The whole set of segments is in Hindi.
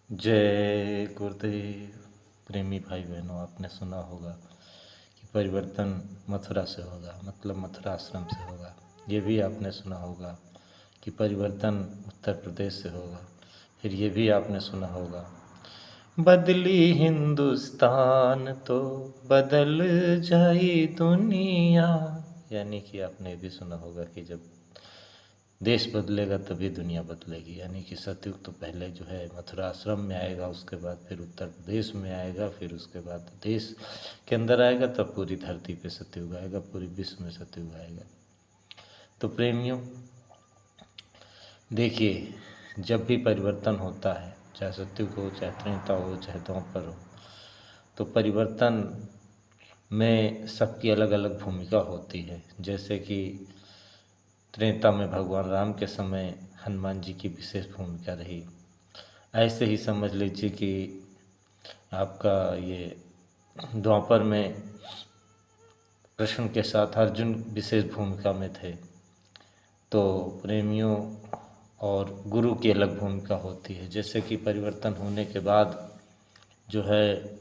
जय गुरुदेव। प्रेमी भाई बहनों, आपने सुना होगा कि परिवर्तन मथुरा से होगा, मतलब मथुरा आश्रम से होगा। ये भी आपने सुना होगा कि परिवर्तन उत्तर प्रदेश से होगा। फिर ये भी आपने सुना होगा, बदली हिंदुस्तान तो बदल जाई दुनिया। यानी कि आपने ये भी सुना होगा कि जब देश बदलेगा तभी दुनिया बदलेगी। यानी कि सतयुग तो पहले जो है मथुरा आश्रम में आएगा, उसके बाद फिर उत्तर प्रदेश में आएगा, फिर उसके बाद देश के अंदर आएगा, तब पूरी धरती पे सतयुग आएगा, पूरी विश्व में सतयुग आएगा। तो प्रेमियों, देखिए, जब भी परिवर्तन होता है, चाहे सतयुग हो, चाहे त्रेता हो, चाहे द्वापर हो, तो परिवर्तन में सबकी अलग अलग भूमिका होती है। जैसे कि त्रेता में भगवान राम के समय हनुमान जी की विशेष भूमिका रही। ऐसे ही समझ लीजिए कि आपका ये द्वापर में कृष्ण के साथ अर्जुन विशेष भूमिका में थे। तो प्रेमियों, और गुरु की अलग भूमिका होती है। जैसे कि परिवर्तन होने के बाद जो है,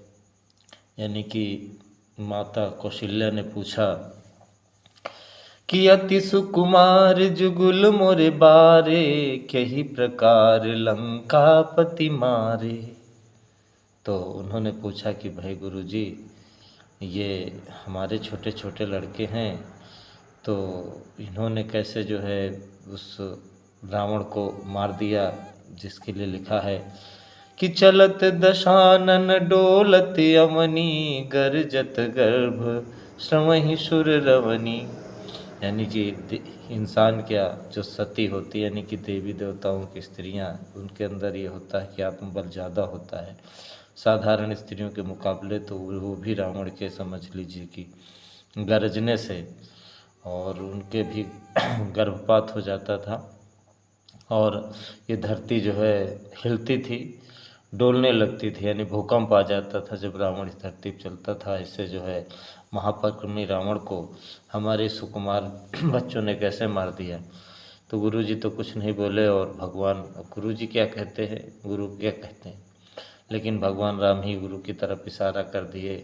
यानी कि माता कौशल्या ने पूछा कि अति सुकुमार जुगुल मोरे बारे, कही प्रकार लंकापति मारे। तो उन्होंने पूछा कि भाई गुरुजी, ये हमारे छोटे छोटे लड़के हैं, तो इन्होंने कैसे जो है उस रावण को मार दिया, जिसके लिए लिखा है कि चलत दशानन डोलत अवनी, गरजत गर्भ श्रवहि सुर रवनी। यानी कि इंसान क्या, जो सती होती है, यानी कि देवी देवताओं की स्त्रियां, उनके अंदर ये होता है कि आत्मबल ज़्यादा होता है साधारण स्त्रियों के मुकाबले। तो वो भी रावण के समझ लीजिए कि गरजने से और उनके भी गर्भपात हो जाता था, और ये धरती जो है हिलती थी, डोलने लगती थी, यानी भूकंप आ जाता था जब रावण इस धरती पर चलता था। इससे जो है महापराक्रमी रावण को हमारे सुकुमार बच्चों ने कैसे मार दिया। तो गुरुजी तो कुछ नहीं बोले, और भगवान, गुरुजी क्या कहते हैं, गुरु क्या कहते हैं, लेकिन भगवान राम ही गुरु की तरफ इशारा कर दिए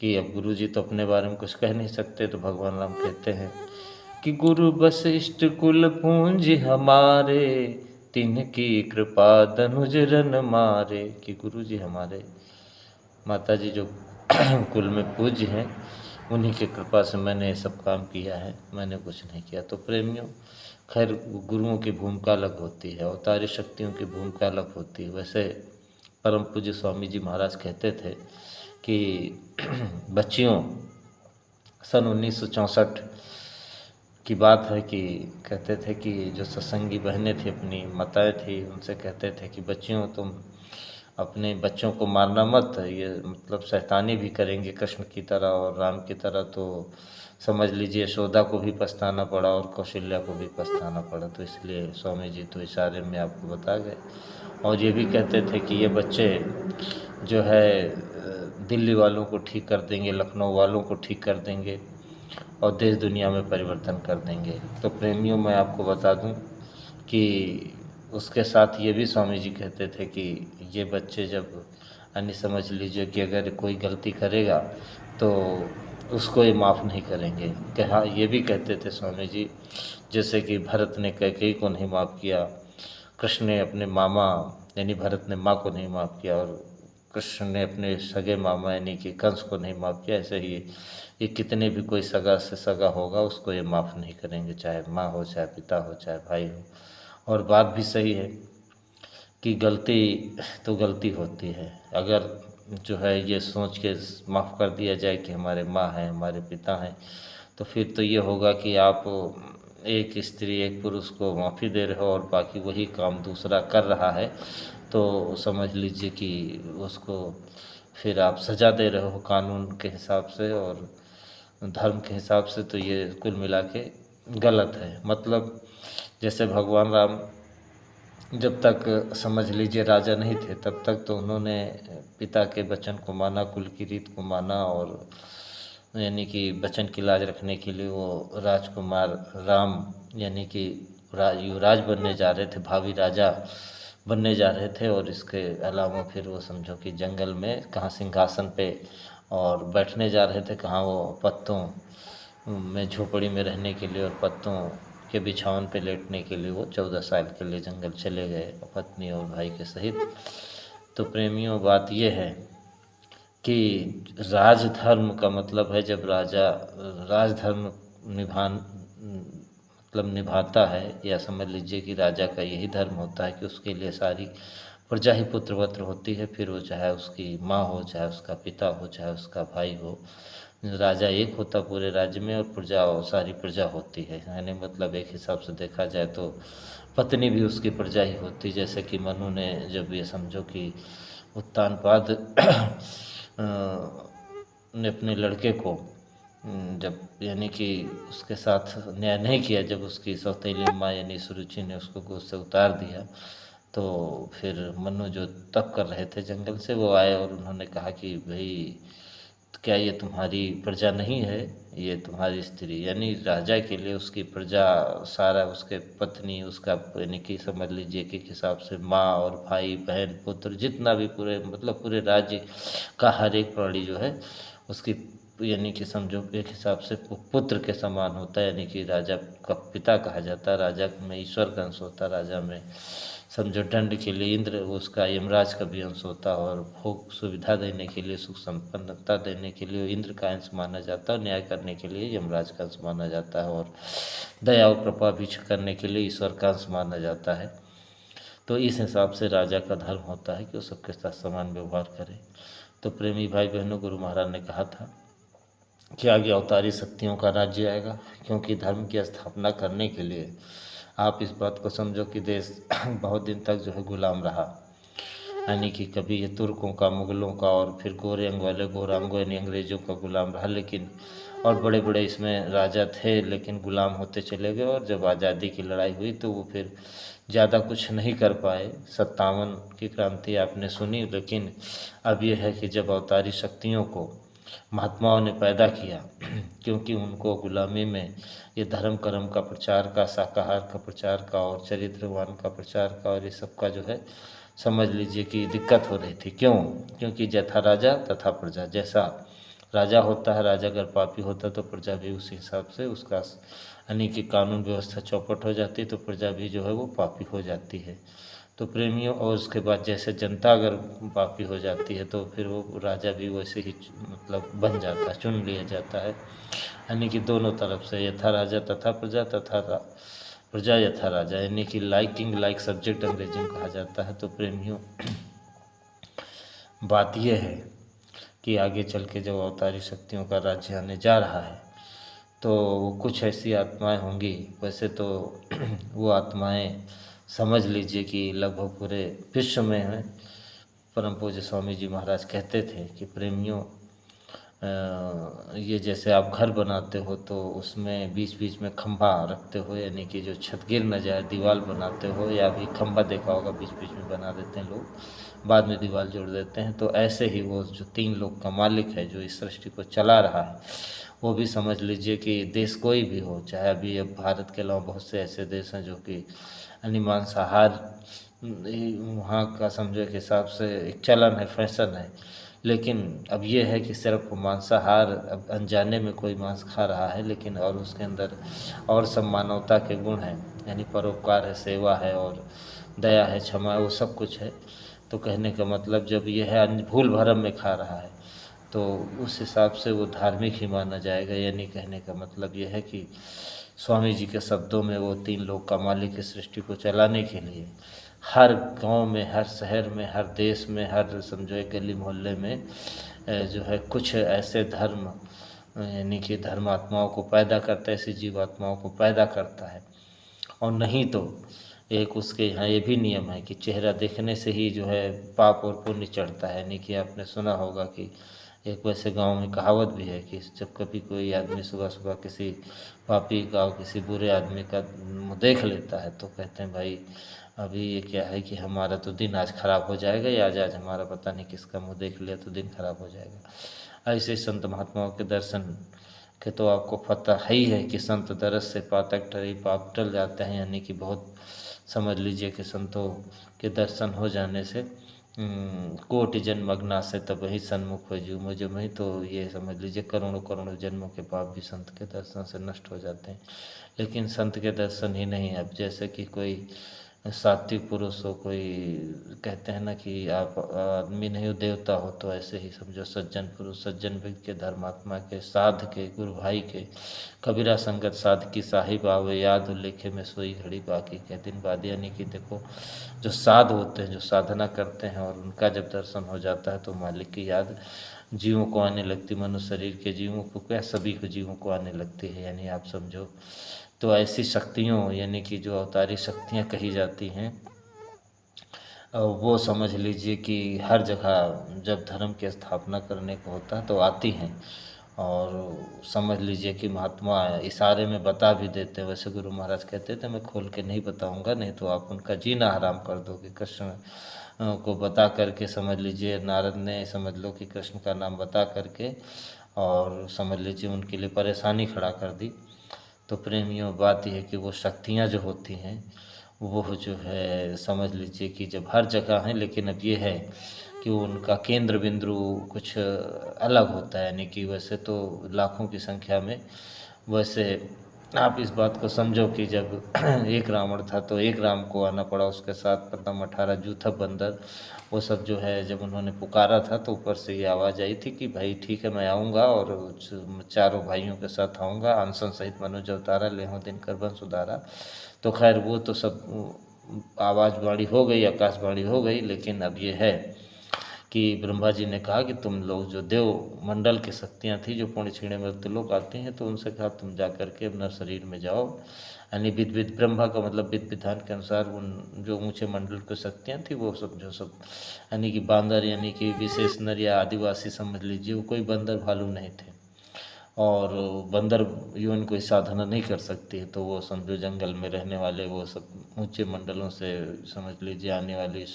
कि अब गुरुजी तो अपने बारे में कुछ कह नहीं सकते। तो भगवान राम कहते हैं कि गुरु वशिष्ठ कुल पूंज हमारे, तिनकी कृपा धनुज रन मारे। कि गुरुजी हमारे माता जी जो कुल में पूज्य हैं, उन्हीं की कृपा से मैंने ये सब काम किया है, मैंने कुछ नहीं किया। तो प्रेमियों, खैर गुरुओं की भूमिका अलग होती है, अवतारी शक्तियों की भूमिका अलग होती है। वैसे परम पूज्य स्वामी जी महाराज कहते थे कि बच्चियों, सन 1964 की बात है कि कहते थे कि जो सत्संगी बहनें थी, अपनी माताएं थी, उनसे कहते थे कि बच्चियों, तुम अपने बच्चों को मारना मत, ये मतलब शैतानी भी करेंगे कृष्ण की तरह और राम की तरह। तो समझ लीजिए यशोदा को भी पछताना पड़ा और कौशल्या को भी पछताना पड़ा। तो इसलिए स्वामी जी तो इशारे में आपको बता गए। और ये भी कहते थे कि ये बच्चे जो है दिल्ली वालों को ठीक कर देंगे, लखनऊ वालों को ठीक कर देंगे, और देश दुनिया में परिवर्तन कर देंगे। तो प्रेमियों, मैं आपको बता दूं कि उसके साथ ये भी स्वामी जी कहते थे कि ये बच्चे जब, यानी समझ लीजिए कि अगर कोई गलती करेगा तो उसको ये माफ़ नहीं करेंगे। कहा ये भी कहते थे स्वामी जी, जैसे कि भरत ने कैकेयी को नहीं माफ़ किया, कृष्ण ने अपने मामा यानी भरत ने माँ को नहीं माफ़ किया, और कृष्ण ने अपने सगे मामा यानी कि कंस को नहीं माफ़ किया। ऐसे ही ये कितने भी कोई सगा से सगा होगा, उसको ये माफ़ नहीं करेंगे, चाहे माँ हो, चाहे पिता हो, चाहे भाई हो। और बात भी सही है कि गलती तो गलती होती है। अगर जो है ये सोच के माफ़ कर दिया जाए कि हमारे माँ हैं, हमारे पिता हैं, तो फिर तो ये होगा कि आप एक स्त्री एक पुरुष को माफ़ी दे रहे हो और बाकी वही काम दूसरा कर रहा है, तो समझ लीजिए कि उसको फिर आप सज़ा दे रहे हो कानून के हिसाब से और धर्म के हिसाब से। तो ये कुल मिला के गलत है। मतलब जैसे भगवान राम जब तक समझ लीजिए राजा नहीं थे, तब तक तो उन्होंने पिता के वचन को माना, कुल की रीत को माना, और यानी कि वचन की लाज रखने के लिए वो राजकुमार राम यानी कि युवराज बनने जा रहे थे, भावी राजा बनने जा रहे थे। और इसके अलावा फिर वो समझो कि जंगल में कहाँ सिंहासन पे और बैठने जा रहे थे, कहाँ वो पत्तों में झोपड़ी में रहने के लिए और पत्तों के बिछावन पे लेटने के लिए वो 14 साल के लिए जंगल चले गए पत्नी और भाई के सहित। तो प्रेमियों, बात ये है कि राजधर्म का मतलब है जब राजा राजधर्म मतलब निभाता है, या समझ लीजिए कि राजा का यही धर्म होता है कि उसके लिए सारी प्रजा ही पुत्रवत्र होती है। फिर वो चाहे उसकी माँ हो, चाहे उसका पिता हो, चाहे उसका भाई हो, राजा एक होता पूरे राज्य में और प्रजा और सारी प्रजा होती है। यानी मतलब एक हिसाब से देखा जाए तो पत्नी भी उसकी प्रजा ही होती। जैसे कि मनु ने जब ये समझो कि उत्तानपाद ने अपने लड़के को जब यानी कि उसके साथ न्याय नहीं किया, जब उसकी सौतेली माँ यानी सुरुचि ने उसको गोद से उतार दिया, तो फिर मनु जो तप कर रहे थे जंगल से, वो आए और उन्होंने कहा कि भाई क्या ये तुम्हारी प्रजा नहीं है, ये तुम्हारी स्त्री। यानी राजा के लिए उसकी प्रजा सारा, उसके पत्नी, उसका यानी कि समझ लीजिए कि एक हिसाब से माँ और भाई बहन पुत्र जितना भी पूरे मतलब पूरे राज्य का हर एक प्राणी जो है उसकी यानी कि समझो एक हिसाब से पुत्र के समान होता है। यानी कि राजा का पिता कहा जाता है, राजा में ईश्वर का अंश होता है, राजा में समझो दंड के लिए इंद्र उसका यमराज का भी अंश होता है, और भोग सुविधा देने के लिए सुख संपन्नता देने के लिए इंद्र का अंश माना जाता है, और न्याय करने के लिए यमराज का अंश माना जाता है, और दया और कृपा भी करने के लिए ईश्वर का अंश माना जाता है। तो इस हिसाब से राजा का धर्म होता है कि वो सबके साथ समान व्यवहार करे। तो प्रेमी भाई बहनों, गुरु महाराज ने कहा था कि आगे अवतारी शक्तियों का राज्य आएगा, क्योंकि धर्म की स्थापना करने के लिए आप इस बात को समझो कि देश बहुत दिन तक जो है गुलाम रहा। यानी कि कभी ये तुर्कों का, मुग़लों का, और फिर गोरे अंग वाले गोरांगों यानी अंग्रेज़ों का गुलाम रहा। लेकिन और बड़े बड़े इसमें राजा थे, लेकिन गुलाम होते चले गए। और जब आज़ादी की लड़ाई हुई तो वो फिर ज़्यादा कुछ नहीं कर पाए। 57 की क्रांति आपने सुनी, लेकिन अब ये है कि जब अवतारी शक्तियों को महात्माओं ने पैदा किया, क्योंकि उनको गुलामी में ये धर्म कर्म का प्रचार का, शाकाहार का प्रचार का, और चरित्रवान का प्रचार का, और ये सब का जो है समझ लीजिए कि दिक्कत हो रही थी। क्यों? क्योंकि जैथा राजा तथा प्रजा। जैसा राजा होता है, राजा अगर पापी होता तो प्रजा भी उसी हिसाब से उसका यानी कि कानून व्यवस्था चौपट हो जाती है, तो प्रजा भी जो है वो पापी हो जाती है। तो प्रेमियों, और उसके बाद जैसे जनता अगर पापी हो जाती है तो फिर वो राजा भी वैसे ही मतलब बन जाता है, चुन लिया जाता है। यानी कि दोनों तरफ से, यथा राजा तथा प्रजा, तथा प्रजा यथा राजा, यानी कि लाइकिंग लाइक सब्जेक्ट अंग्रेजी में कहा जाता है। तो प्रेमियों, बात यह है कि आगे चल के जब अवतारी शक्तियों का राज्य आने जा रहा है तो कुछ ऐसी आत्माएं होंगी। वैसे तो वो आत्माएं समझ लीजिए कि लगभग पूरे विश्व में हैं। परम पूज्य स्वामी जी महाराज कहते थे कि प्रेमियों, ये जैसे आप घर बनाते हो तो उसमें बीच बीच में खंभा रखते हो, यानी कि जो छत गिर न जाए, दीवार बनाते हो, या भी खंभा देखा होगा बीच बीच में बना देते हैं लोग, बाद में दीवार जोड़ देते हैं। तो ऐसे ही वो जो 3 लोग का मालिक है, जो इस सृष्टि को चला रहा है, वो भी समझ लीजिए कि देश कोई भी हो, चाहे अभी अब भारत के अलावा बहुत से ऐसे देश हैं जो कि यानी मांसाहार वहाँ का समझो एक हिसाब से एक चलन है, फैशन है। लेकिन अब ये है कि सिर्फ मांसाहार, अब अनजाने में कोई मांस खा रहा है, लेकिन और उसके अंदर और सब मानवता के गुण हैं, यानी परोपकार है, सेवा है, और दया है, क्षमा है, वो सब कुछ है। तो कहने का मतलब जब ये है भूल भरम में खा रहा है तो उस हिसाब से वो धार्मिक ही माना जाएगा। यानी कहने का मतलब ये है कि स्वामी जी के शब्दों में वो 3 लोग का मालिक इस सृष्टि को चलाने के लिए हर गांव में, हर शहर में, हर देश में, हर समझो एक गली मोहल्ले में जो है कुछ ऐसे धर्म यानी कि धर्मात्माओं को पैदा करता है, ऐसी जीवात्माओं को पैदा करता है। और नहीं तो एक उसके यहाँ ये भी नियम है कि चेहरा देखने से ही जो है पाप और पुण्य चढ़ता है। यानी कि आपने सुना होगा कि एक वैसे गांव में कहावत भी है कि जब कभी कोई आदमी सुबह सुबह किसी पापी का, किसी बुरे आदमी का मुँह देख लेता है तो कहते हैं भाई अभी ये क्या है कि हमारा तो दिन आज खराब हो जाएगा, या आज आज हमारा पता नहीं किसका मुँह देख लिया तो दिन खराब हो जाएगा। ऐसे संत महात्माओं के दर्शन के तो आपको पता ही है कि संत दरस से पातक टरी पाप टल जाते हैं। यानी कि बहुत समझ लीजिए कि संतों के दर्शन हो जाने से कोटि जन्म अज्ञात तब ही सन्मुख हो जीव मुझे में, तो ये समझ लीजिए करोड़ों करोड़ों जन्मों के पाप भी संत के दर्शन से नष्ट हो जाते हैं। लेकिन संत के दर्शन ही नहीं, अब जैसे कि कोई सात्विक पुरुष हो, कोई कहते हैं ना कि आप आदमी नहीं हो देवता हो, तो ऐसे ही समझो सज्जन पुरुष, सज्जन व्यक्ति के, धर्मात्मा के, साध के, गुरु भाई के, कबीरा संगत साध की साहिब आवे याद उल्लेखे में सोई घड़ी बाकी के दिन बाद। यानी कि देखो जो साध होते हैं, जो साधना करते हैं और उनका जब दर्शन हो जाता है तो मालिक की याद जीवों को आने लगती, मनुष्य शरीर के जीवों को क्या सभी को जीवों को आने लगती है। यानी आप समझो तो ऐसी शक्तियों यानी कि जो अवतारी शक्तियाँ कही जाती हैं वो समझ लीजिए कि हर जगह जब धर्म की स्थापना करने को होता है तो आती हैं। और समझ लीजिए कि महात्मा इशारे में बता भी देते हैं। वैसे गुरु महाराज कहते थे मैं खोल के नहीं बताऊंगा, नहीं तो आप उनका जीना हराम कर दोगे। कृष्ण को बता करके समझ लीजिए नारद ने समझ लो कि कृष्ण का नाम बता करके और समझ लीजिए उनके लिए परेशानी खड़ा कर दी। तो प्रेमियों बात यह है कि वो शक्तियाँ जो होती हैं वो जो है समझ लीजिए कि जब हर जगह हैं, लेकिन अब ये है कि उनका केंद्र बिंदु कुछ अलग होता है। यानी कि वैसे तो लाखों की संख्या में, वैसे आप इस बात को समझो कि जब एक रावण था तो एक राम को आना पड़ा, उसके साथ प्रथम 18 जूथब बंदर, वो सब जो है जब उन्होंने पुकारा था तो ऊपर से ये आवाज़ आई थी कि भाई ठीक है मैं आऊँगा और चारों भाइयों के साथ आऊँगा, अनशन सहित मनुज अवतारा लेहो दिनकर बंश उदारा। तो खैर वो तो सब आवाज़वाणी हो गई, आकाशवाणी हो गई। लेकिन अब ये है कि ब्रह्मा जी ने कहा कि तुम लोग जो देव मंडल की शक्तियाँ थी जो पुण्य छीणे मृत्युलोक आती हैं, तो उनसे कहा तुम जा करके अपना शरीर में जाओ। यानी विध विध ब्रह्मा का मतलब विध विधान के अनुसार उन जो ऊंचे मंडल की शक्तियाँ थी वो सब जो सब यानी कि बांदर यानी कि विशेष नर या आदिवासी समझ लीजिए, वो कोई बंदर भालू नहीं थे और बंदर यूं कोई साधना नहीं कर सकती है। तो वो समझो जंगल में रहने वाले वो सब ऊंचे मंडलों से समझ लीजिए आने वाली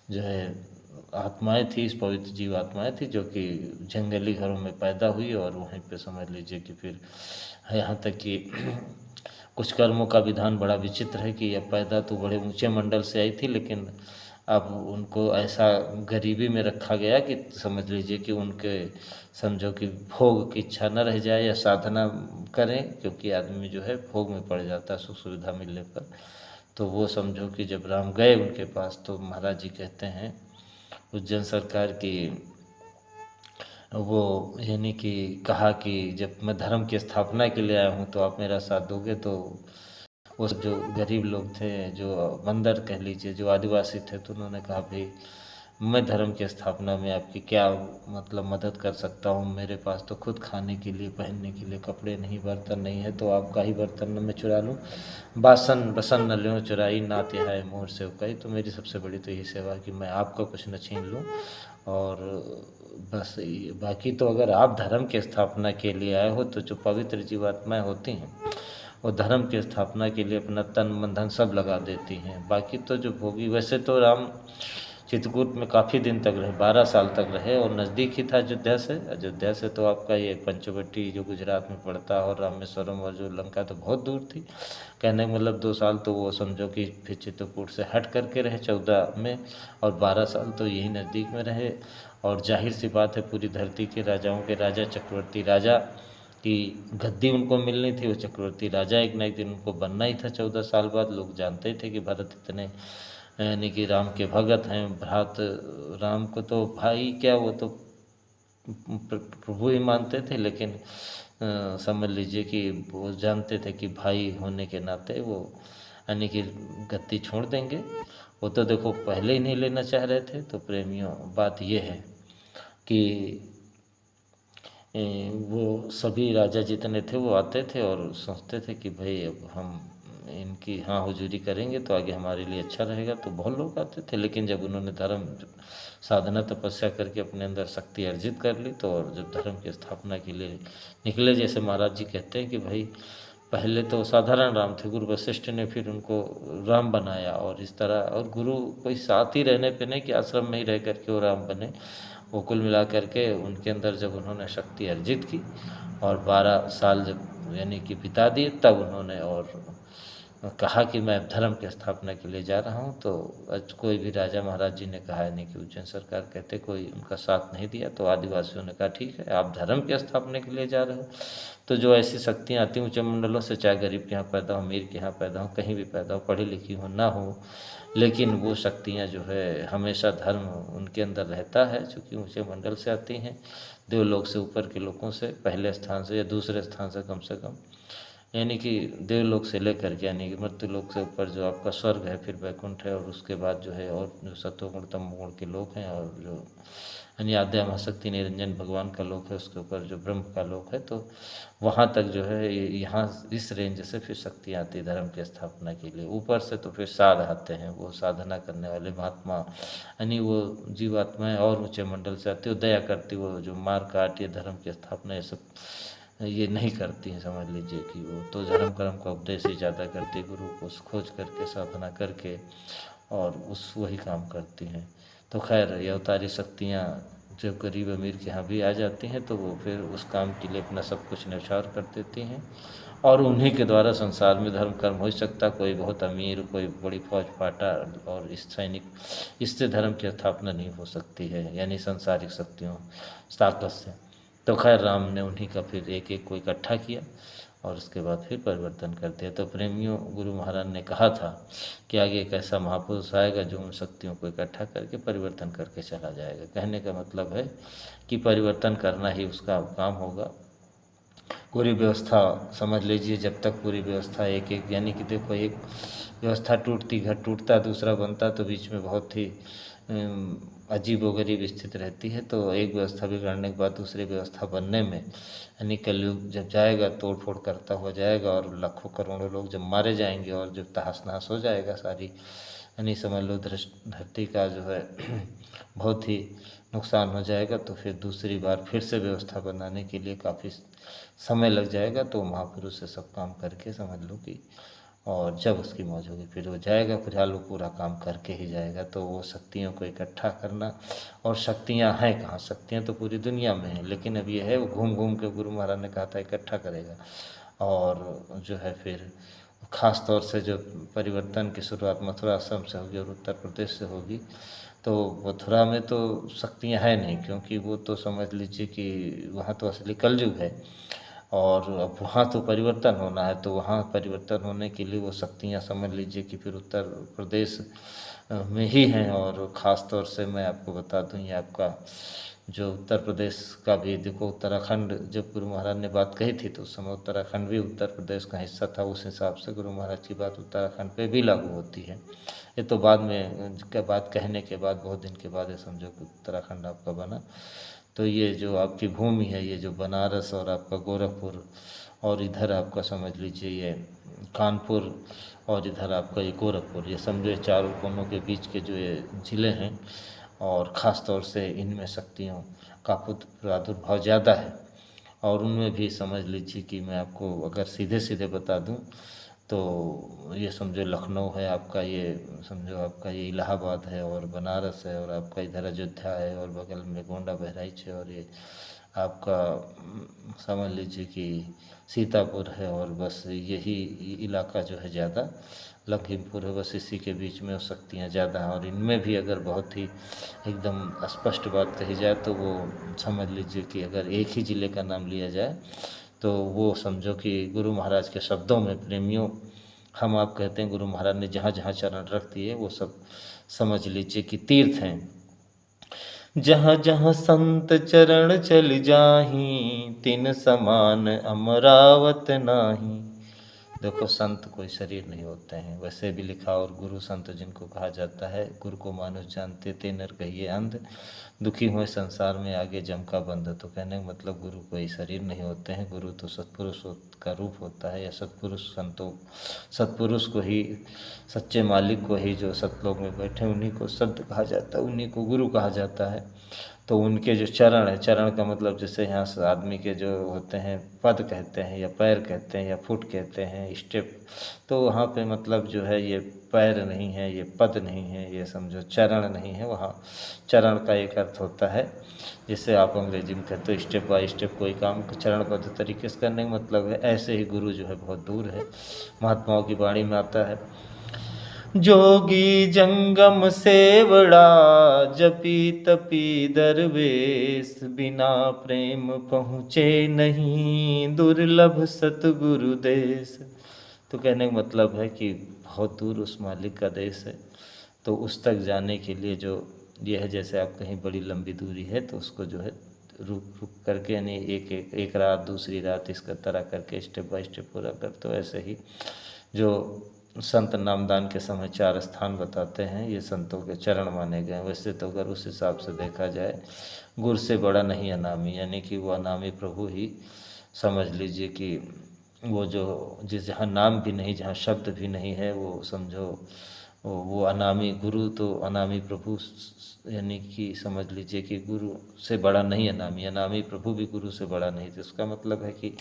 जो है आत्माएं थी, इस पवित्र जीव आत्माएं थी जो कि जंगली घरों में पैदा हुई और वहीं पे समझ लीजिए कि फिर यहाँ तक कि कुछ कर्मों का विधान बड़ा विचित्र है कि यह पैदा तो बड़े ऊंचे मंडल से आई थी, लेकिन अब उनको ऐसा गरीबी में रखा गया कि समझ लीजिए कि उनके समझो कि भोग की इच्छा न रह जाए या साधना करें, क्योंकि आदमी जो है भोग में पड़ जाता है सुख सुविधा मिलने पर। तो वो समझो कि जब राम गए उनके पास तो महाराज जी कहते हैं उज्जैन सरकार की वो यानी कि कहा कि जब मैं धर्म की स्थापना के लिए आया हूँ तो आप मेरा साथ दोगे। तो वो सब जो गरीब लोग थे, जो बंदर कह लीजिए, जो आदिवासी थे, तो उन्होंने कहा भाई मैं धर्म की स्थापना में आपकी क्या मतलब मदद कर सकता हूँ, मेरे पास तो खुद खाने के लिए पहनने के लिए कपड़े नहीं, बर्तन नहीं है, तो आपका ही बर्तन मैं चुरा लूँ। बासन बसन न ल्यों चुराई नात है मोर से उकाई। तो मेरी सबसे बड़ी तो यही सेवा कि मैं आपका कुछ न छीन लूँ और बस बाकी तो अगर आप धर्म की स्थापना के लिए आए हो तो जो पवित्र जीवात्माएँ होती हैं वो धर्म की स्थापना के लिए अपना तन मन धन सब लगा देती हैं। बाकी तो जो भोगी, वैसे तो राम चित्रकूट में काफ़ी दिन तक रहे, 12 साल तक रहे और नज़दीक ही था अयोध्या से। अयोध्या से तो आपका ये पंचवटी जो गुजरात में पड़ता है और रामेश्वरम और जो लंका तो बहुत दूर थी। कहने का मतलब 2 साल तो वो समझो कि फिर चित्रकूट से हट करके रहे 14 में, और 12 साल तो यही नज़दीक में रहे। और जाहिर सी बात है पूरी धरती के राजाओं के राजा चक्रवर्ती राजा की गद्दी उनको मिलनी थी। वो चक्रवर्ती राजा एक ना एक दिन उनको बनना ही था 14 साल बाद। लोग जानते थे कि भरत इतने यानी कि राम के भगत हैं, भ्रात राम को तो भाई क्या वो तो प्रभु ही मानते थे, लेकिन समझ लीजिए कि वो जानते थे कि भाई होने के नाते वो यानी कि गद्दी छोड़ देंगे। वो तो देखो पहले ही नहीं लेना चाह रहे थे। तो प्रेमियों बात ये है कि वो सभी राजा जितने थे वो आते थे और सोचते थे कि भाई अब हम इनकी हाँ हुजूरी करेंगे तो आगे हमारे लिए अच्छा रहेगा। तो बहुत लोग आते थे, लेकिन जब उन्होंने धर्म साधना तपस्या करके अपने अंदर शक्ति अर्जित कर ली तो और जब धर्म की स्थापना के लिए निकले, जैसे महाराज जी कहते हैं कि भाई पहले तो साधारण राम थे, गुरु वशिष्ठ ने फिर उनको राम बनाया और इस तरह, और गुरु कोई साथ ही रहने पे नहीं कि आश्रम में ही रह करके वो राम बने। वो कुल मिला करके उनके अंदर जब उन्होंने शक्ति अर्जित की और 12 साल जब यानी कि बिता दिए, तब उन्होंने और कहा कि मैं धर्म की स्थापना के लिए जा रहा हूँ, तो आज कोई भी राजा महाराज जी ने कहा नहीं कि उज्जैन सरकार कहते कोई उनका साथ नहीं दिया, तो आदिवासियों ने कहा ठीक है, आप धर्म की स्थापना के लिए जा रहे हो, तो जो ऐसी शक्तियाँ आती हैं ऊंचे मंडलों से, चाहे गरीब के यहाँ पैदा हो, अमीर के यहाँ पैदा हो, कहीं भी पैदा हो, पढ़ी लिखी हो ना हो, लेकिन वो शक्तियाँ जो है हमेशा धर्म उनके अंदर रहता है, चूँकि ऊंचे मंडल से आती हैं, देवलोक से ऊपर के लोगों से, पहले स्थान से या दूसरे स्थान से कम, यानी कि देवलोक से लेकर के, यानी कि मृत्यु लोक से ऊपर जो आपका स्वर्ग है, फिर वैकुंठ है, और उसके बाद जो है और जो सत्वगुण तमोगुण के लोक हैं, और जो यानी आद्या महाशक्ति निरंजन भगवान का लोक है, उसके ऊपर जो ब्रह्म का लोक है, तो वहाँ तक जो है यहाँ इस रेंज से फिर शक्तियाँ आती है धर्म की स्थापना के लिए। ऊपर से तो फिर साध आते हैं, वो साधना करने वाले महात्मा, यानी वो जीवात्माएँ और ऊँचे मंडल से आती है, दया करती, वो जो मार काट या धर्म की स्थापना ये सब ये नहीं करती हैं, समझ लीजिए कि वो तो धर्म कर्म का उपदेश ही ज़्यादा करती है, गुरु को खोज करके साधना करके, और उस वही काम करती हैं। तो खैर ये अवतारी शक्तियाँ जब गरीब अमीर के यहाँ भी आ जाती हैं, तो वो फिर उस काम के लिए अपना सब कुछ न्यौछावर कर देती हैं, और उन्हीं के द्वारा संसार में धर्म कर्म हो सकता। कोई बहुत अमीर, कोई बड़ी फौज फाटा और इस सैनिक, इससे धर्म की स्थापना नहीं हो सकती है, यानी संसारिक शक्तियों ताकत से। तो खैर राम ने उन्हीं का फिर एक एक को इकट्ठा किया, और उसके बाद फिर परिवर्तन कर दिया। तो प्रेमियों, गुरु महाराज ने कहा था कि आगे एक ऐसा महापुरुष आएगा जो उन शक्तियों को इकट्ठा करके परिवर्तन करके चला जाएगा। कहने का मतलब है कि परिवर्तन करना ही उसका काम होगा। पूरी व्यवस्था समझ लीजिए, जब तक पूरी व्यवस्था एक एक, यानी कि देखो एक व्यवस्था टूटती, घर टूटता, दूसरा बनता, तो बीच में बहुत ही अजीब व गरीब स्थिति रहती है। तो एक व्यवस्था बिगड़ने के बाद दूसरी व्यवस्था बनने में, यानी कलयुग जब जाएगा, तोड़ फोड़ करता हुआ जाएगा, और लाखों करोड़ों लोग जब मारे जाएंगे, और जब तहस नहस हो जाएगा सारी, यानी समझ लो धरती का जो है बहुत ही नुकसान हो जाएगा, तो फिर दूसरी बार फिर से व्यवस्था बनाने के लिए काफ़ी समय लग जाएगा। तो महापुरुष से सब काम करके समझ लो कि, और जब उसकी मौज होगी फिर वो जाएगा, फिलहाल वो पूरा काम करके ही जाएगा। तो वो शक्तियों को इकट्ठा करना, और शक्तियाँ हैं कहाँ, शक्तियाँ तो पूरी दुनिया में हैं, लेकिन अब ये है वो घूम घूम के, गुरु महाराज ने कहा था इकट्ठा करेगा। और जो है फिर ख़ास तौर से जो परिवर्तन की शुरुआत मथुरा आश्रम से होगी और उत्तर प्रदेश से होगी। तो मथुरा में तो शक्तियाँ हैं नहीं, क्योंकि वो तो समझ लीजिए कि वहाँ तो असली कलयुग है, और अब वहाँ तो परिवर्तन होना है। तो वहाँ परिवर्तन होने के लिए वो शक्तियाँ समझ लीजिए कि फिर उत्तर प्रदेश में ही हैं। और ख़ास तौर से मैं आपको बता दूँ, ये आपका जो उत्तर प्रदेश का भी देखो, उत्तराखंड जब गुरु महाराज ने बात कही थी, तो उस समय उत्तराखंड भी उत्तर प्रदेश का हिस्सा था। उस हिसाब से गुरु महाराज की बात उत्तराखंड पे भी लागू होती है। ये तो बाद में क्या बात कहने के बाद, बहुत दिन के बाद ये समझो कि उत्तराखंड आपका बना। तो ये जो आपकी भूमि है, ये जो बनारस और आपका गोरखपुर, और इधर आपका समझ लीजिए ये कानपुर, और इधर आपका ये गोरखपुर, ये समझो ये चारों कोनों के बीच के जो ये ज़िले हैं, और ख़ास तौर से इनमें शक्तियों का प्रादुर्भाव ज़्यादा है। और उनमें भी समझ लीजिए कि मैं आपको अगर सीधे सीधे बता दूं, तो ये समझो लखनऊ है आपका, ये समझो आपका ये इलाहाबाद है, और बनारस है, और आपका इधर अयोध्या है, और बगल में गोंडा बहराइच है, और ये आपका समझ लीजिए कि सीतापुर है, और बस यही इलाका जो है ज़्यादा लखीमपुर है, बस इसी के बीच में शक्तियाँ ज़्यादा हैं। और इनमें भी अगर बहुत ही एकदम स्पष्ट बात कही जाए, तो वो समझ लीजिए कि अगर एक ही ज़िले का नाम लिया जाए, तो वो समझो कि गुरु महाराज के शब्दों में, प्रेमियों, हम आप कहते हैं गुरु महाराज ने जहाँ जहाँ चरण रख दिए, वो सब समझ लीजिए कि तीर्थ हैं। जहाँ जहाँ संत चरण चल जाहीं, तिन समान अमरावत नाही। देखो संत कोई शरीर नहीं होते हैं, वैसे भी लिखा, और गुरु संत जिनको कहा जाता है, गुरु को मानुष जानते ते नर कहिए अंध, दुखी हुए संसार में आगे जम का बंध। तो कहने का मतलब गुरु कोई शरीर नहीं होते हैं, गुरु तो सत्पुरुष का रूप होता है, या सत्पुरुष संतों, सत्पुरुष को ही, सच्चे मालिक को ही, जो सतलोक में बैठे उन्हीं को संत कहा जाता है, उन्हीं को गुरु कहा जाता है। तो उनके जो चरण है, चरण का मतलब जैसे यहाँ से आदमी के जो होते हैं पद कहते हैं या पैर कहते हैं या फुट कहते हैं, स्टेप, तो वहाँ पे मतलब जो है ये पैर नहीं है, ये पद नहीं है, ये समझो चरण नहीं है। वहाँ चरण का एक अर्थ होता है, जैसे आप अंग्रेजी में कहते हो स्टेप बाय स्टेप कोई काम चरणबद्ध तरीके से करने का मतलब है। ऐसे ही गुरु जो है बहुत दूर है। महात्माओं की वाणी में आता है, जोगी जंगम सेवड़ा, जपी तपी दरवेश, बिना प्रेम पहुँचे नहीं, दुर्लभ सतगुरु देश। तो कहने का मतलब है कि बहुत दूर उस मालिक का देश है, तो उस तक जाने के लिए जो ये है, जैसे आप कहीं बड़ी लंबी दूरी है तो उसको जो है रुक रुक करके, यानी एक रात दूसरी रात इसका तरह करके स्टेप बाय स्टेप पूरा करते हो। ऐसे ही जो संत नामदान के समय 4 स्थान बताते हैं, ये संतों के चरण माने गए। वैसे तो अगर उस हिसाब से देखा जाए, गुर से बड़ा नहीं अनामी, यानी कि वो अनामी प्रभु ही समझ लीजिए कि वो जो जिस जहाँ नाम भी नहीं, जहाँ शब्द भी नहीं है, वो समझो वो अनामी गुरु, तो अनामी प्रभु यानी कि समझ लीजिए कि गुरु से बड़ा नहीं अनामी, अनामी प्रभु भी गुरु से बड़ा नहीं। तो इसका मतलब है कि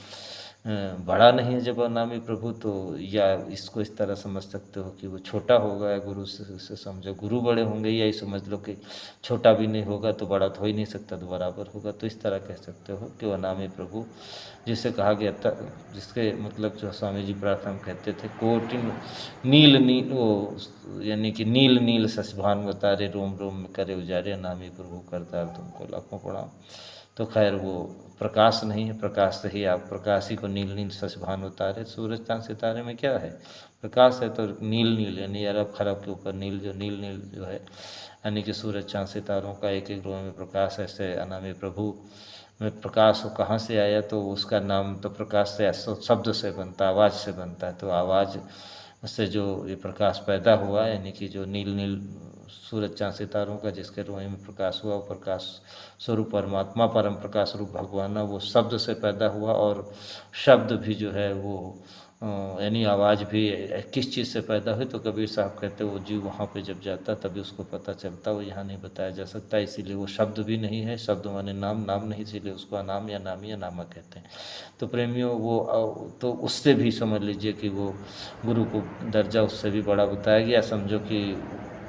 बड़ा नहीं है जब अनामी प्रभु, तो या इसको इस तरह समझ सकते हो कि वो छोटा होगा गुरु से समझो गुरु बड़े होंगे, या ये समझ लो कि छोटा भी नहीं होगा तो बड़ा तो हो ही नहीं सकता, तो बराबर होगा। तो इस तरह कह सकते हो कि वो अनामी प्रभु जिसे कहा गया था, जिसके मतलब जो स्वामी जी प्रार्थना में कहते थे, कोटिन नील नील वो, यानी कि नील नील ससभान बतारे, रोम रोम में करे उजारे, अनामी प्रभु करतार तुमको लाखों प्रणाम। तो खैर वो प्रकाश नहीं है, प्रकाश से ही आप प्रकाश ही को नील नील ससभान उतारे। सूरज चांद सितारे में क्या है, प्रकाश है, तो नील नील यानी अरब खरब के ऊपर नील, जो नील नील जो है यानी कि सूरज चांद सितारों का एक एक रोम में प्रकाश। ऐसे अनामी प्रभु में प्रकाश हो कहाँ से आया, तो उसका नाम तो प्रकाश से शब्द से बनता, आवाज़ से बनता है। तो आवाज़ से जो ये प्रकाश पैदा हुआ, यानी कि जो नील नील सूरज चांद सितारों का जिसके रोए में प्रकाश हुआ, वो प्रकाश स्वरूप परमात्मा परम प्रकाश रूप भगवान, वो शब्द से पैदा हुआ। और शब्द भी जो है वो यानी आवाज़ भी किस चीज़ से पैदा हुई, तो कबीर साहब कहते वो जीव वहाँ पे जब जाता तभी उसको पता चलता, वो यहाँ नहीं बताया जा सकता। इसीलिए वो शब्द भी नहीं है, शब्द माने नाम, नाम नहीं, इसीलिए उसको अनाम या नामी या नामा कहते हैं। तो प्रेमियों वो तो उससे भी समझ लीजिए कि वो गुरु को दर्जा उससे भी बड़ा बताया गया। समझो कि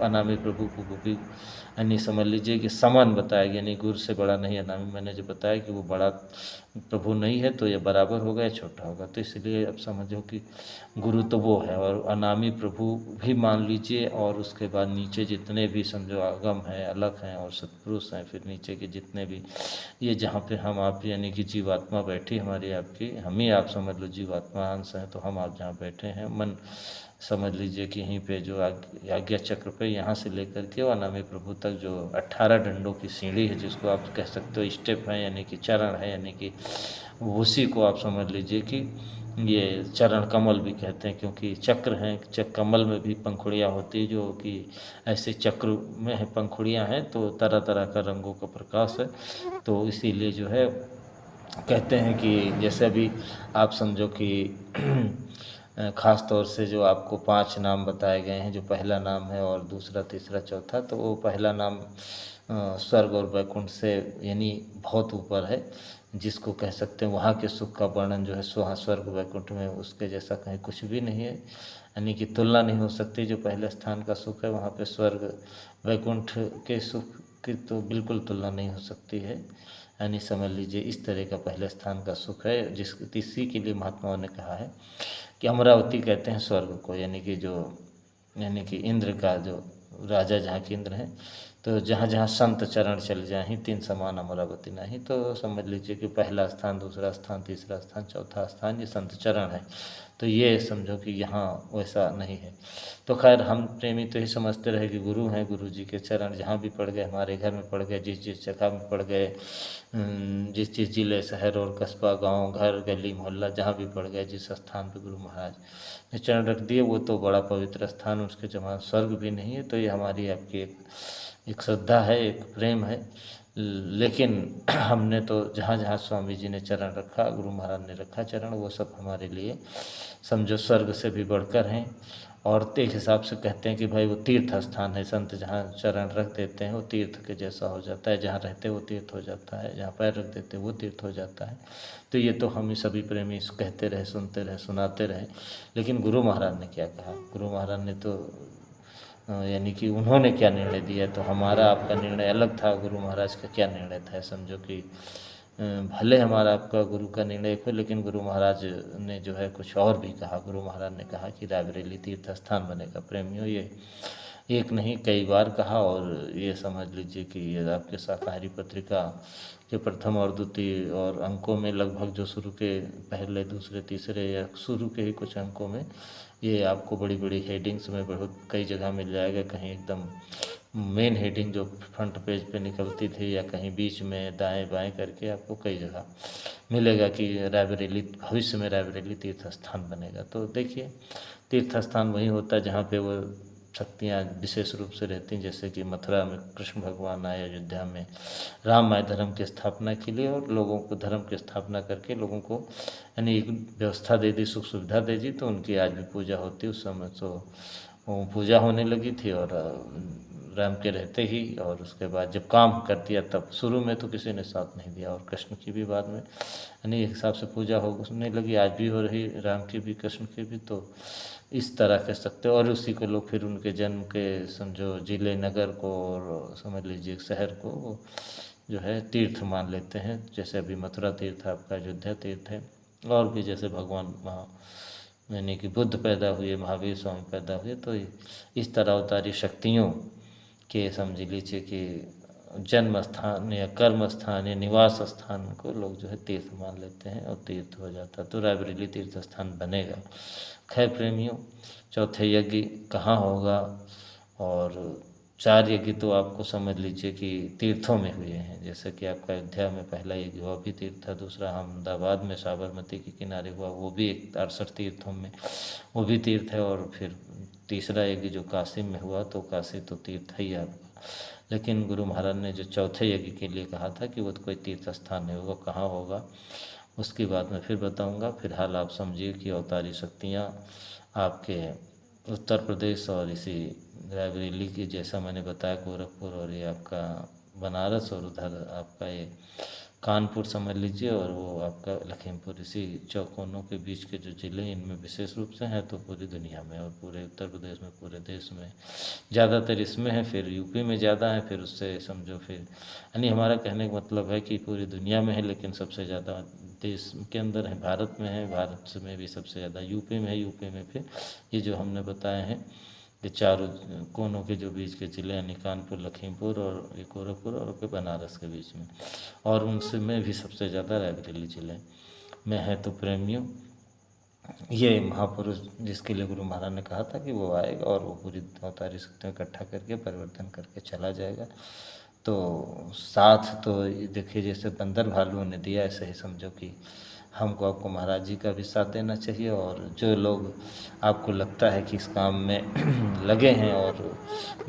अनामी प्रभु को भी यानी समझ लीजिए कि समान बताया गया, यानी गुरु से बड़ा नहीं अनामी। मैंने जो बताया कि वो बड़ा प्रभु नहीं है तो ये बराबर होगा या छोटा होगा। तो इसलिए अब समझो कि गुरु तो वो है, और अनामी प्रभु भी मान लीजिए, और उसके बाद नीचे जितने भी समझो आगम हैं, अलग हैं और सत्पुरुष हैं, फिर नीचे के जितने भी ये जहाँ पे हम आप यानी कि जीवात्मा बैठी हमारी आपकी, हम ही आप समझ लो जीवात्मा अंश हैं, तो हम आप जहाँ बैठे हैं मन समझ लीजिए कि यहीं पे जो आज्ञा चक्र पे यहाँ से लेकर के अनामी प्रभु तक जो 18 डंडों की सीढ़ी है, जिसको आप कह सकते हो स्टेप है, यानी कि चरण है, यानी कि उसी को आप समझ लीजिए कि ये चरण कमल भी कहते हैं, क्योंकि चक्र हैं, कमल में भी पंखुड़ियाँ होती है, जो कि ऐसे चक्र में है पंखुड़ियाँ हैं, तो तरह तरह का रंगों का प्रकाश है। तो इसीलिए जो है कहते हैं कि जैसे अभी आप समझो कि ख़ास तौर से जो आपको 5 नाम बताए गए हैं, जो पहला नाम है और दूसरा तीसरा चौथा, तो वो पहला नाम स्वर्ग और वैकुंठ से यानी बहुत ऊपर है, जिसको कह सकते हैं वहाँ के सुख का वर्णन जो है वहाँ स्वर्ग वैकुंठ में उसके जैसा कहीं कुछ भी नहीं है, यानी कि तुलना नहीं हो सकती। जो पहले स्थान का सुख है वहाँ पे स्वर्ग वैकुंठ के सुख की तो बिल्कुल तुलना नहीं हो सकती है, यानी समझ लीजिए इस तरह का पहले स्थान का सुख है। इसी के लिए महात्माओं ने कहा है कि अमरावती कहते हैं स्वर्ग को, यानी कि जो यानी कि इंद्र का जो राजा जहाँ के इंद्र हैं, तो जहाँ जहाँ संत चरण चल जाएं, 3 समान अमरावती नहीं। तो समझ लीजिए कि पहला स्थान, दूसरा स्थान, तीसरा स्थान, चौथा स्थान ये संत चरण है। तो ये समझो कि यहाँ वैसा नहीं है। तो खैर हम प्रेमी तो ही समझते रहे कि गुरु हैं, गुरु जी के चरण जहाँ भी पड़ गए, हमारे घर में पड़ गए, जिस जिस जगह में पड़ गए, जिस जिस जिले शहर और कस्बा गांव घर गली मोहल्ला जहाँ भी पड़ गए, जिस स्थान पे गुरु महाराज ने चरण रख दिए वो तो बड़ा पवित्र स्थान, उसके जमा स्वर्ग भी नहीं है। तो ये हमारी आपकी एक श्रद्धा है, एक प्रेम है। लेकिन हमने तो जहाँ जहाँ स्वामी जी ने चरण रखा, गुरु महाराज ने रखा चरण, वो सब हमारे लिए समझो स्वर्ग से भी बढ़कर हैं। और एक हिसाब से कहते हैं कि भाई वो तीर्थ स्थान है, संत जहाँ चरण रख देते हैं वो तीर्थ के जैसा हो जाता है, जहाँ रहते हैं वो तीर्थ हो जाता है, जहाँ पैर रख देते हैं वो तीर्थ हो जाता है। तो ये तो हम ही सभी प्रेमी कहते रहे, सुनते रहे, सुनाते रहे। लेकिन गुरु महाराज ने क्या कहा? गुरु महाराज ने तो यानी कि उन्होंने क्या निर्णय दिया, तो हमारा आपका निर्णय अलग था, गुरु महाराज का क्या निर्णय था। समझो कि भले हमारा आपका गुरु का निर्णय एक हो, लेकिन गुरु महाराज ने जो है कुछ और भी कहा। गुरु महाराज ने कहा कि रायबरेली तीर्थ स्थान बनेगा। प्रेमियों, ये एक नहीं कई बार कहा, और ये समझ लीजिए कि ये आपके शाकाहारी पत्रिका के प्रथम और द्वितीय और अंकों में लगभग जो शुरू के पहले, दूसरे, तीसरे या शुरू के ही कुछ अंकों में ये आपको बड़ी बड़ी हेडिंग्स में बहुत कई जगह मिल जाएगा। कहीं एकदम मेन हेडिंग जो फ्रंट पेज पे निकलती थी, या कहीं बीच में दाएं बाएं करके आपको कई जगह मिलेगा कि रायबरेली भविष्य में रायबरेली तीर्थ स्थान बनेगा। तो देखिए, तीर्थ स्थान वही होता है जहाँ पे वो शक्तियाँ विशेष रूप से रहती हैं। जैसे कि मथुरा में कृष्ण भगवान आए, अयोध्या में राम आए धर्म की स्थापना के लिए, और लोगों को धर्म की स्थापना करके लोगों को यानी एक व्यवस्था दे दी, सुख सुविधा दे दी। तो उनकी आज भी पूजा होती है। उस समय तो वो पूजा होने लगी थी, और राम के रहते ही, और उसके बाद जब काम कर दिया तब शुरू में तो किसी ने साथ नहीं दिया, और कृष्ण की भी बाद में यानी एक हिसाब से पूजा होने लगी। आज भी हो रही, राम की भी कृष्ण की भी। तो इस तरह कह सकते हो। और उसी को लोग फिर उनके जन्म के समझो जिले, नगर को, और समझ लीजिए शहर को वो जो है तीर्थ मान लेते हैं। जैसे अभी मथुरा तीर्थ है आपका, अयोध्या तीर्थ है, और भी जैसे भगवान वहाँ यानी कि बुद्ध पैदा हुए, महावीर स्वामी पैदा हुए, तो इस तरह अवतारी शक्तियों के समझ लीजिए कि जन्म स्थान या कर्म स्थान या निवास स्थान को लोग जो है तीर्थ मान लेते हैं, और तीर्थ हो जाता है। तो रायबरेली तीर्थ स्थान बनेगा। खैर प्रेमियों, चौथे यज्ञ कहाँ होगा? और 4 यज्ञ तो आपको समझ लीजिए कि तीर्थों में हुए हैं। जैसे कि आपका अयोध्या में पहला यज्ञ हुआ, भी तीर्थ था। दूसरा अहमदाबाद में साबरमती के किनारे हुआ, वो भी एक 68 तीर्थों में, वो भी तीर्थ है। और फिर तीसरा यज्ञ जो काशी में हुआ, तो काशी तो तीर्थ है ही आपका। लेकिन गुरु महाराज ने जो चौथे यज्ञ के लिए कहा था कि वो तो कोई तीर्थ स्थान नहीं होगा, कहाँ होगा उसकी बात मैं फिर बताऊंगा। फिलहाल आप समझिए कि अवतारी शक्तियाँ आपके उत्तर प्रदेश और इसी रायबरेली की, जैसा मैंने बताया, गोरखपुर, और ये आपका बनारस, और उधर आपका ये कानपुर समझ लीजिए, और वो आपका लखीमपुर, इसी चौकोनों के बीच के जो ज़िले इनमें विशेष रूप से हैं। तो पूरी दुनिया में और पूरे उत्तर प्रदेश में, पूरे देश में ज़्यादातर इसमें है, फिर यूपी में ज़्यादा है, फिर उससे समझो फिर यानी हमारा कहने का मतलब है कि पूरी दुनिया में है, लेकिन सबसे ज़्यादा देश के अंदर है, भारत में है। भारत में भी सबसे ज़्यादा यूपी में है। यूपी में फिर ये जो हमने बताए हैं ये चारों कोनों के जो बीच के ज़िले यानी कानपुर, लखीमपुर और ये गोरखपुर और फिर बनारस के बीच में, और उनसे में भी सबसे ज़्यादा रायबरेली ज़िले में है। तो प्रेमियों, ये महापुरुष जिसके लिए गुरु महाराज ने कहा था कि वो आएगा और वो पूरी अवतारी शक्तियाँ इकट्ठा करके परिवर्तन करके चला जाएगा। तो साथ तो देखिए, जैसे बंदर भालुओं ने दिया, ऐसे ही समझो कि हमको आपको महाराज जी का भी साथ देना चाहिए। और जो लोग आपको लगता है कि इस काम में लगे हैं और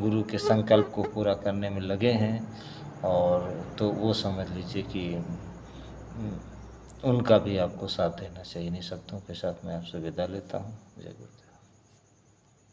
गुरु के संकल्प को पूरा करने में लगे हैं, और तो वो समझ लीजिए कि उनका भी आपको साथ देना चाहिए। इन शब्दों के साथ मैं आपसे विदा लेता हूँ। जय गुरुदेव।